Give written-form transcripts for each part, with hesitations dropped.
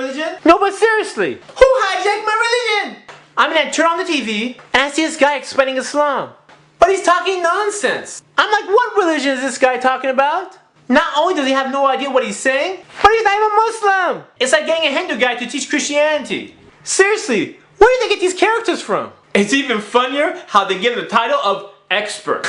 religion? No, but seriously. Who hijacked my religion? I mean, I turn on the TV and I see this guy explaining Islam. But he's talking nonsense. I'm like, what religion is this guy talking about? Not only does he have no idea what he's saying, but he's not even Muslim. It's like getting a Hindu guy to teach Christianity. Seriously, where do they get these characters from? It's even funnier how they give him the title of expert.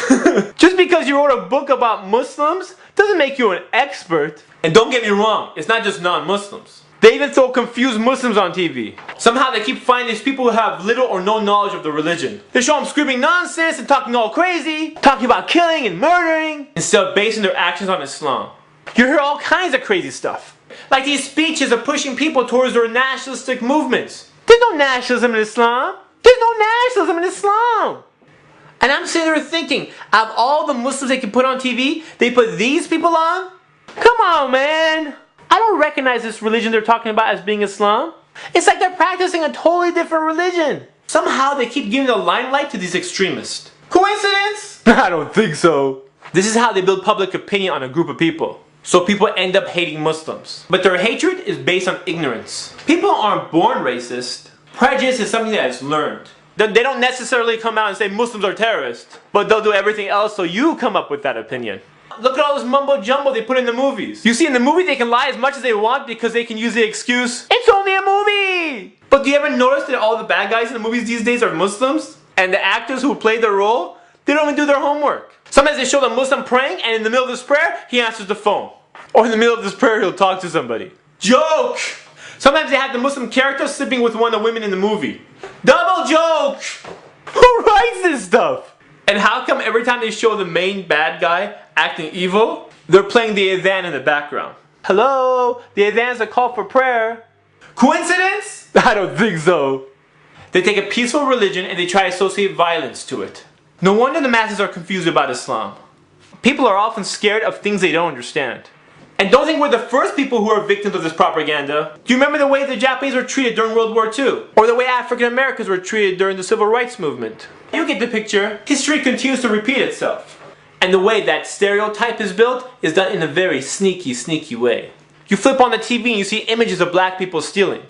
Just because you wrote a book about Muslims doesn't make you an expert. And don't get me wrong, it's not just non-Muslims. They even throw confused Muslims on TV. Somehow they keep finding these people who have little or no knowledge of the religion. They show them screaming nonsense and talking all crazy, talking about killing and murdering, instead of basing their actions on Islam. You hear all kinds of crazy stuff. Like these speeches are pushing people towards their nationalistic movements. There's no nationalism in Islam. There's no nationalism in Islam. And I'm sitting there thinking, out of all the Muslims they can put on TV, they put these people on? Come on, man. I don't recognize this religion they're talking about as being Islam. It's like they're practicing a totally different religion. Somehow they keep giving the limelight to these extremists. Coincidence? I don't think so. This is how they build public opinion on a group of people. So people end up hating Muslims. But their hatred is based on ignorance. People aren't born racist. Prejudice is something that is learned. They don't necessarily come out and say Muslims are terrorists, but they'll do everything else so you come up with that opinion. Look at all this mumbo jumbo they put in the movies. You see, in the movie they can lie as much as they want because they can use the excuse, it's only a movie! But do you ever notice that all the bad guys in the movies these days are Muslims? And the actors who play their role, they don't even do their homework. Sometimes they show the Muslim praying and in the middle of this prayer, he answers the phone. Or in the middle of this prayer, he'll talk to somebody. Joke! Sometimes they have the Muslim character sleeping with one of the women in the movie. Double joke! Who writes this stuff? And how come every time they show the main bad guy acting evil, they're playing the adhan in the background? Hello? The adhan's a call for prayer. Coincidence? I don't think so. They take a peaceful religion and they try to associate violence to it. No wonder the masses are confused about Islam. People are often scared of things they don't understand. And don't think we're the first people who are victims of this propaganda. Do you remember the way the Japanese were treated during World War II? Or the way African Americans were treated during the Civil Rights Movement? You get the picture. History continues to repeat itself. And the way that stereotype is built is done in a very sneaky, sneaky way. You flip on the TV and you see images of black people stealing.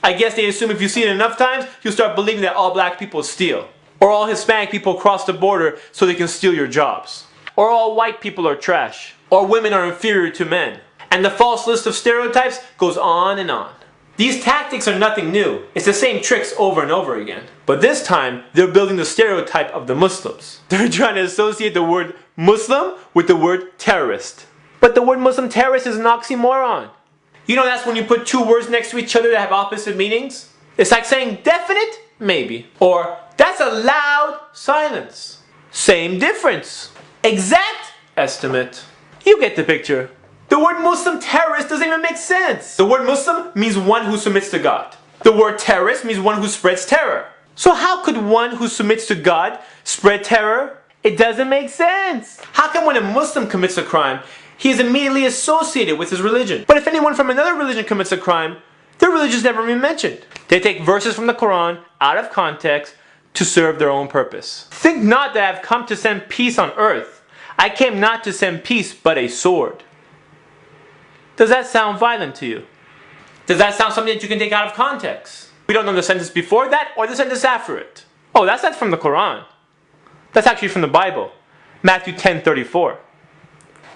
I guess they assume if you see it enough times, you'll start believing that all black people steal. Or all Hispanic people cross the border so they can steal your jobs. Or all white people are trash. Or women are inferior to men. And the false list of stereotypes goes on and on. These tactics are nothing new. It's the same tricks over and over again. But this time, they're building the stereotype of the Muslims. They're trying to associate the word Muslim with the word terrorist. But the word Muslim terrorist is an oxymoron. You know that's when you put two words next to each other that have opposite meanings? It's like saying definite, maybe. Or that's a loud silence. Same difference. Exact estimate. You get the picture. The word Muslim terrorist doesn't even make sense. The word Muslim means one who submits to God. The word terrorist means one who spreads terror. So how could one who submits to God spread terror? It doesn't make sense. How come when a Muslim commits a crime, he is immediately associated with his religion? But if anyone from another religion commits a crime, their religion is never been mentioned. They take verses from the Quran out of context to serve their own purpose. Think not that I have come to send peace on earth. I came not to send peace, but a sword. Does that sound violent to you? Does that sound something that you can take out of context? We don't know the sentence before that or the sentence after it. Oh, that's not from the Quran. That's actually from the Bible. Matthew 10:34.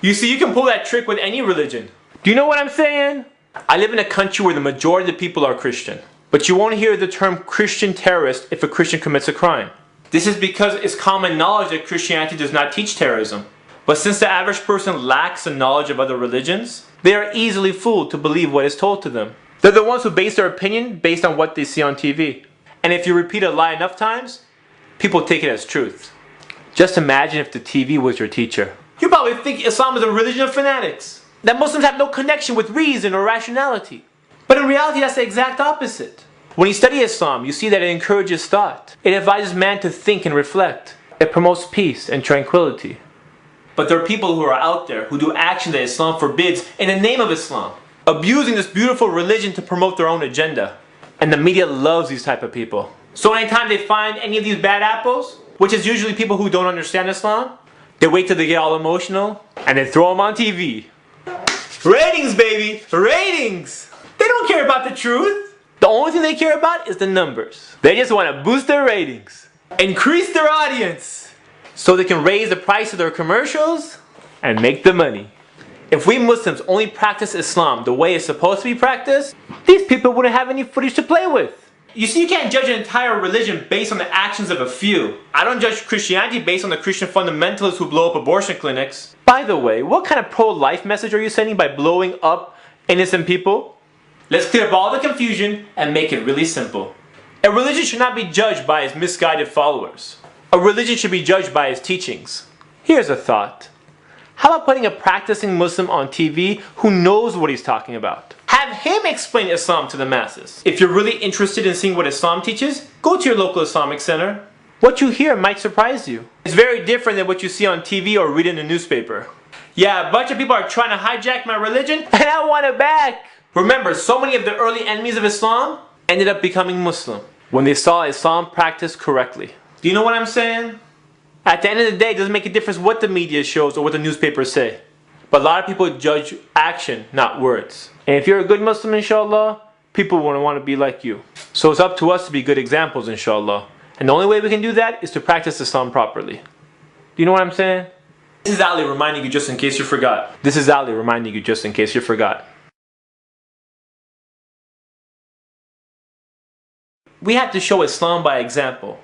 You see, you can pull that trick with any religion. Do you know what I'm saying? I live in a country where the majority of the people are Christian. But you won't hear the term Christian terrorist if a Christian commits a crime. This is because it's common knowledge that Christianity does not teach terrorism. But since the average person lacks the knowledge of other religions, they are easily fooled to believe what is told to them. They're the ones who base their opinion based on what they see on TV. And if you repeat a lie enough times, people take it as truth. Just imagine if the TV was your teacher. You probably think Islam is a religion of fanatics, that Muslims have no connection with reason or rationality. But in reality, that's the exact opposite. When you study Islam, you see that it encourages thought. It advises man to think and reflect. It promotes peace and tranquility. But there are people who are out there who do action that Islam forbids in the name of Islam, abusing this beautiful religion to promote their own agenda. And the media loves these type of people. So anytime they find any of these bad apples, which is usually people who don't understand Islam, they wait till they get all emotional and they throw them on TV. Ratings, baby! Ratings! They don't don't care about the truth. The only thing they care about is the numbers. They just want to boost their ratings, increase their audience, so they can raise the price of their commercials and make the money. If we Muslims only practice Islam the way it's supposed to be practiced, these people wouldn't have any footage to play with. You see, you can't judge an entire religion based on the actions of a few. I don't judge Christianity based on the Christian fundamentalists who blow up abortion clinics. By the way, what kind of pro-life message are you sending by blowing up innocent people? Let's clear up all the confusion and make it really simple. A religion should not be judged by its misguided followers. A religion should be judged by its teachings. Here's a thought. How about putting a practicing Muslim on TV who knows what he's talking about? Have him explain Islam to the masses. If you're really interested in seeing what Islam teaches, go to your local Islamic center. What you hear might surprise you. It's very different than what you see on TV or read in the newspaper. Yeah, a bunch of people are trying to hijack my religion, And I want it back! Remember, so many of the early enemies of Islam ended up becoming Muslim When they saw Islam practiced correctly. Do you know what I'm saying? At the end of the day, it doesn't make a difference what the media shows or what the newspapers say. But a lot of people judge action, not words. And if you're a good Muslim, inshallah, people won't want to be like you. So it's up to us to be good examples, inshallah. And the only way we can do that is to practice Islam properly. Do you know what I'm saying? This is Ali reminding you just in case you forgot. This is Ali reminding you just in case you forgot. We have to show Islam by example.